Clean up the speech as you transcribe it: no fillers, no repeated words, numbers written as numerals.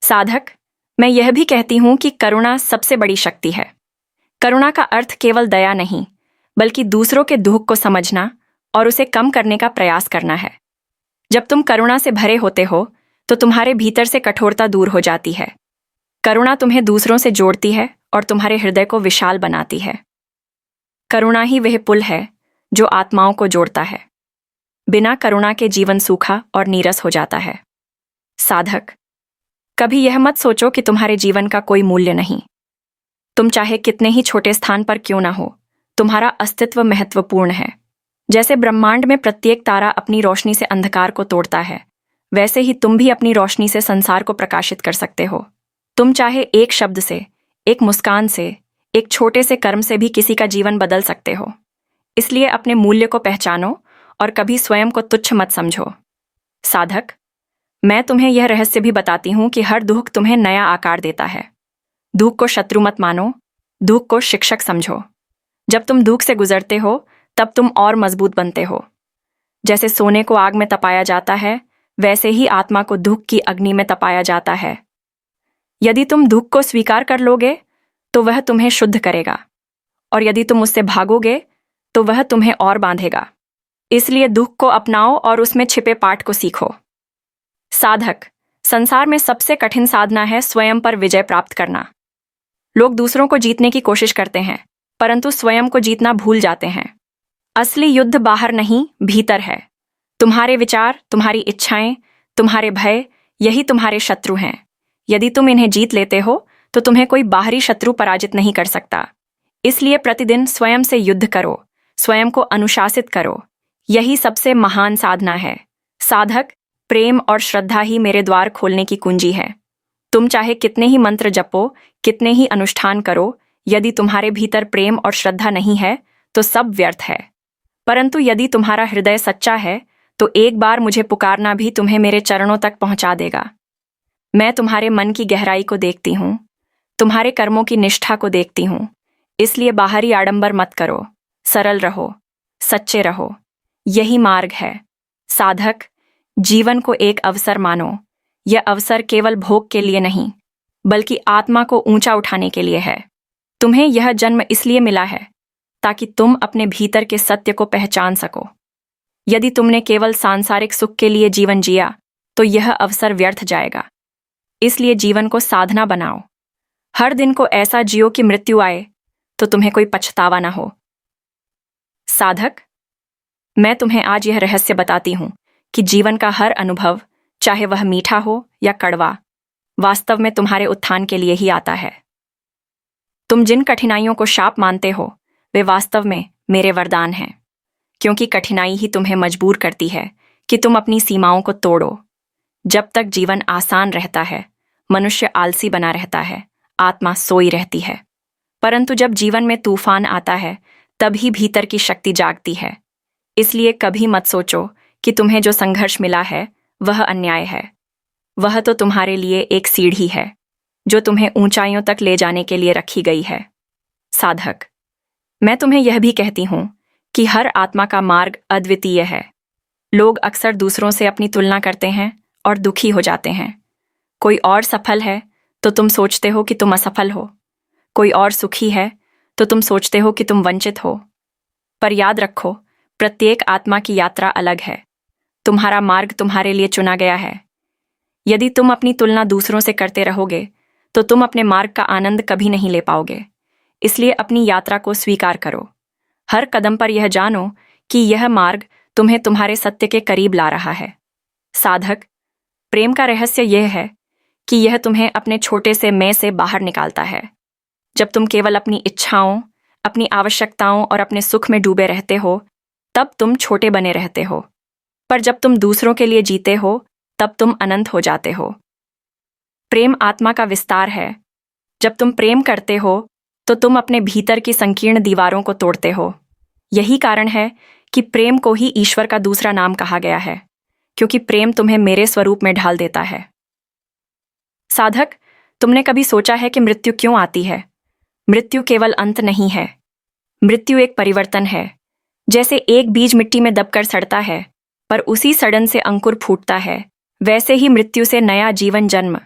साधक, मैं यह भी कहती हूँ कि करुणा सबसे बड़ी शक्ति है। करुणा का अर्थ केवल दया नहीं, बल्कि दूसरों के दुख को समझना और उसे कम करने का प्रयास करना है। जब तुम करुणा से भरे होते हो, तो तुम्हारे भीतर से कठोरता दूर हो जाती है। करुणा तुम्हें दूसरों से जोड़ती है और तुम्हारे हृदय को विशाल बनाती है। करुणा ही वह पुल है जो आत्माओं को जोड़ता है। बिना करुणा के जीवन सूखा और नीरस हो जाता है। साधक, कभी यह मत सोचो कि तुम्हारे जीवन का कोई मूल्य नहीं। तुम चाहे कितने ही छोटे स्थान पर क्यों ना हो, तुम्हारा अस्तित्व महत्वपूर्ण है। जैसे ब्रह्मांड में प्रत्येक तारा अपनी रोशनी से अंधकार को तोड़ता है, वैसे ही तुम भी अपनी रोशनी से संसार को प्रकाशित कर सकते हो। तुम चाहे एक शब्द से, एक मुस्कान से, एक छोटे से कर्म से भी किसी का जीवन बदल सकते हो। इसलिए अपने मूल्य को पहचानो और कभी स्वयं को तुच्छ मत समझो। साधक, मैं तुम्हें यह रहस्य भी बताती हूँ कि हर दुख तुम्हें नया आकार देता है। दुख को शत्रु मत मानो, दुख को शिक्षक समझो। जब तुम दुख से गुजरते हो, तब तुम और मजबूत बनते हो। जैसे सोने को आग में तपाया जाता है, वैसे ही आत्मा को दुख की अग्नि में तपाया जाता है। यदि तुम दुख को स्वीकार कर लोगे, तो वह तुम्हें शुद्ध करेगा, और यदि तुम उससे भागोगे, तो वह तुम्हें और बांधेगा। इसलिए दुख को अपनाओ और उसमें छिपे पाठ को सीखो। साधक, संसार में सबसे कठिन साधना है स्वयं पर विजय प्राप्त करना। लोग दूसरों को जीतने की कोशिश करते हैं, परंतु स्वयं को जीतना भूल जाते हैं। असली युद्ध बाहर नहीं, भीतर है। तुम्हारे विचार, तुम्हारी इच्छाएं, तुम्हारे भय, यही तुम्हारे शत्रु हैं। यदि तुम इन्हें जीत लेते हो, तो तुम्हें कोई बाहरी शत्रु पराजित नहीं कर सकता। इसलिए प्रतिदिन स्वयं से युद्ध करो, स्वयं को अनुशासित करो। यही सबसे महान साधना है। साधक, प्रेम और श्रद्धा ही मेरे द्वार खोलने की कुंजी है। तुम चाहे कितने ही मंत्र जपो, कितने ही अनुष्ठान करो, यदि तुम्हारे भीतर प्रेम और श्रद्धा नहीं है, तो सब व्यर्थ है। परंतु यदि तुम्हारा हृदय सच्चा है, तो एक बार मुझे पुकारना भी तुम्हें मेरे चरणों तक पहुंचा देगा। मैं तुम्हारे मन की गहराई को देखती हूँ, तुम्हारे कर्मों की निष्ठा को देखती हूँ। इसलिए बाहरी आडंबर मत करो, सरल रहो, सच्चे रहो। यही मार्ग है। साधक, जीवन को एक अवसर मानो। यह अवसर केवल भोग के लिए नहीं, बल्कि आत्मा को ऊंचा उठाने के लिए है। तुम्हें यह जन्म इसलिए मिला है ताकि तुम अपने भीतर के सत्य को पहचान सको। यदि तुमने केवल सांसारिक सुख के लिए जीवन जिया, तो यह अवसर व्यर्थ जाएगा। इसलिए जीवन को साधना बनाओ। हर दिन को ऐसा जियो कि मृत्यु आए तो तुम्हें कोई पछतावा ना हो। साधक, मैं तुम्हें आज यह रहस्य बताती हूँ कि जीवन का हर अनुभव, चाहे वह मीठा हो या कड़वा, वास्तव में तुम्हारे उत्थान के लिए ही आता है। तुम जिन कठिनाइयों को शाप मानते हो, वे वास्तव में मेरे वरदान हैं, क्योंकि कठिनाई ही तुम्हें मजबूर करती है कि तुम अपनी सीमाओं को तोड़ो। जब तक जीवन आसान रहता है, मनुष्य आलसी बना रहता है, आत्मा सोई रहती है। परंतु जब जीवन में तूफान आता है, तभी भीतर की शक्ति जागती है। इसलिए कभी मत सोचो कि तुम्हें जो संघर्ष मिला है वह अन्याय है। वह तो तुम्हारे लिए एक सीढ़ी है जो तुम्हें ऊंचाइयों तक ले जाने के लिए रखी गई है। साधक, मैं तुम्हें यह भी कहती हूं कि हर आत्मा का मार्ग अद्वितीय है। लोग अक्सर दूसरों से अपनी तुलना करते हैं और दुखी हो जाते हैं। कोई और सफल है तो तुम सोचते हो कि तुम असफल हो। कोई और सुखी है तो तुम सोचते हो कि तुम वंचित हो। पर याद रखो, प्रत्येक आत्मा की यात्रा अलग है। तुम्हारा मार्ग तुम्हारे लिए चुना गया है। यदि तुम अपनी तुलना दूसरों से करते रहोगे, तो तुम अपने मार्ग का आनंद कभी नहीं ले पाओगे। इसलिए अपनी यात्रा को स्वीकार करो। हर कदम पर यह जानो कि यह मार्ग तुम्हें तुम्हारे सत्य के करीब ला रहा है। साधक, प्रेम का रहस्य यह है कि यह तुम्हें अपने छोटे से मैं से बाहर निकालता है। जब तुम केवल अपनी इच्छाओं, अपनी आवश्यकताओं और अपने सुख में डूबे रहते हो, तब तुम छोटे बने रहते हो। पर जब तुम दूसरों के लिए जीते हो, तब तुम अनंत हो जाते हो। प्रेम आत्मा का विस्तार है। जब तुम प्रेम करते हो, तो तुम अपने भीतर की संकीर्ण दीवारों को तोड़ते हो। यही कारण है कि प्रेम को ही ईश्वर का दूसरा नाम कहा गया है, क्योंकि प्रेम तुम्हें मेरे स्वरूप में ढाल देता है। साधक, तुमने कभी सोचा है कि मृत्यु क्यों आती है? मृत्यु केवल अंत नहीं है। मृत्यु एक परिवर्तन है। जैसे एक बीज मिट्टी में दबकर सड़ता है, पर उसी सड़न से अंकुर फूटता है, वैसे ही मृत्यु से नया जीवन जन्म